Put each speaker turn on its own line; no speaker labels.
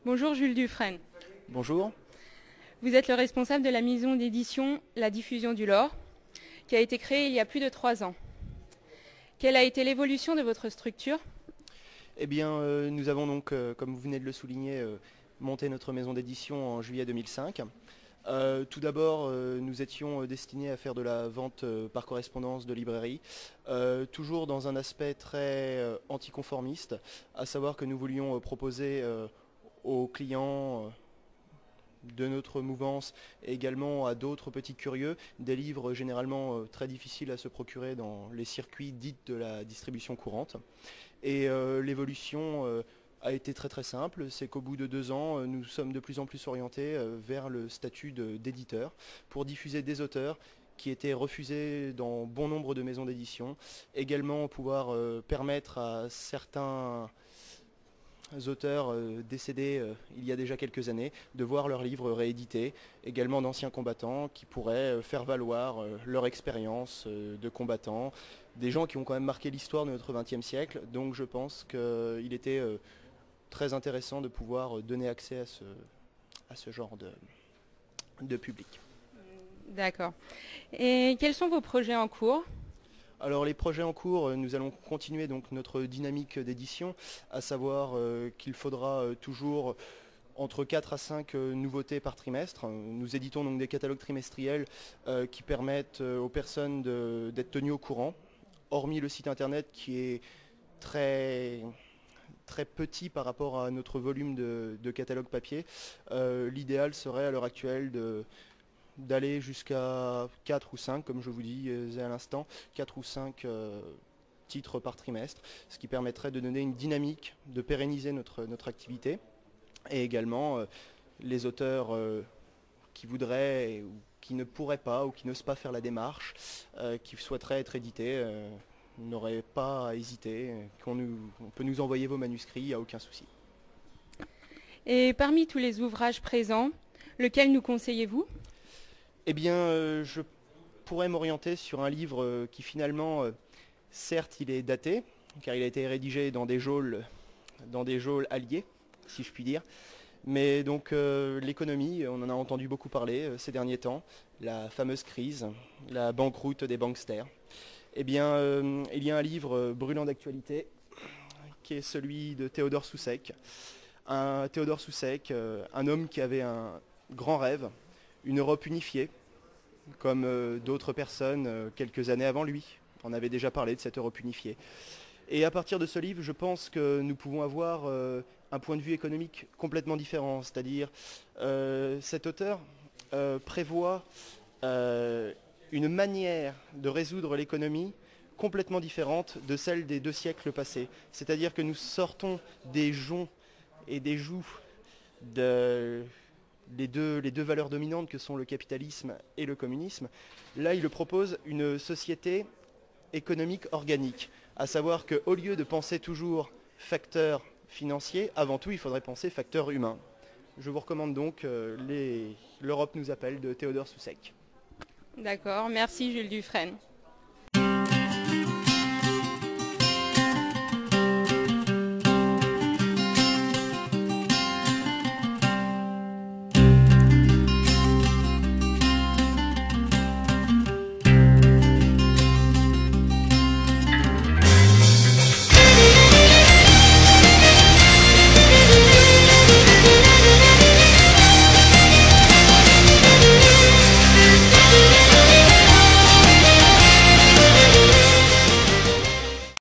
Bonjour Jules Dufresne.
Bonjour.
Vous êtes le responsable de la maison d'édition La Diffusion du Lore, qui a été créée il y a plus de 3 ans. Quelle a été l'évolution de votre structure?
Eh bien, nous avons donc, comme vous venez de le souligner, monté notre maison d'édition en juillet 2005. Tout d'abord, nous étions destinés à faire de la vente par correspondance de librairie, toujours dans un aspect très anticonformiste, à savoir que nous voulions proposer aux clients de notre mouvance et également à d'autres petits curieux, des livres généralement très difficiles à se procurer dans les circuits dits de la distribution courante. Et l'évolution a été très très simple, c'est qu'au bout de 2 ans, nous sommes de plus en plus orientés vers le statut d'éditeur pour diffuser des auteurs qui étaient refusés dans bon nombre de maisons d'édition, également pouvoir permettre à certains auteurs décédés il y a déjà quelques années de voir leurs livres réédités, également d'anciens combattants qui pourraient faire valoir leur expérience de combattants, des gens qui ont quand même marqué l'histoire de notre XXe siècle, donc je pense qu'il était très intéressant de pouvoir donner accès à ce genre de public.
D'accord. Et quels sont vos projets en cours?
Alors les projets en cours, nous allons continuer donc notre dynamique d'édition, à savoir qu'il faudra toujours entre 4 à 5 nouveautés par trimestre. Nous éditons donc des catalogues trimestriels qui permettent aux personnes d'être tenues au courant, hormis le site internet qui est très très petit par rapport à notre volume de catalogue papier. L'idéal serait à l'heure actuelle d'aller jusqu'à 4 ou 5, comme je vous disais à l'instant, 4 ou 5 titres par trimestre, ce qui permettrait de donner une dynamique, de pérenniser notre activité. Et également, les auteurs qui voudraient ou qui ne pourraient pas ou qui n'osent pas faire la démarche, qui souhaiteraient être édités, n'auraient pas à hésiter. On peut nous envoyer vos manuscrits, il n'y a aucun souci.
Et parmi tous les ouvrages présents, lequel nous conseillez-vous?
Eh bien, je pourrais m'orienter sur un livre qui finalement, certes, il est daté, car il a été rédigé dans des geôles alliées, si je puis dire. Mais donc l'économie, on en a entendu beaucoup parler ces derniers temps, la fameuse crise, la banqueroute des banksters. Eh bien, il y a un livre brûlant d'actualité qui est celui de Théodore Soussek. Théodore Soussek, un homme qui avait un grand rêve, une Europe unifiée, comme d'autres personnes quelques années avant lui. On avait déjà parlé de cette Europe unifiée. Et à partir de ce livre, je pense que nous pouvons avoir un point de vue économique complètement différent. C'est-à-dire, cet auteur prévoit une manière de résoudre l'économie complètement différente de celle des 2 siècles passés. C'est-à-dire que nous sortons des joncs et des jougs les deux valeurs dominantes que sont le capitalisme et le communisme. Là, il propose une société économique organique, à savoir qu'au lieu de penser toujours facteur financier, avant tout, il faudrait penser facteur humain. Je vous recommande donc L'Europe nous appelle de Théodore Soussek.
D'accord, merci Jules Dufresne.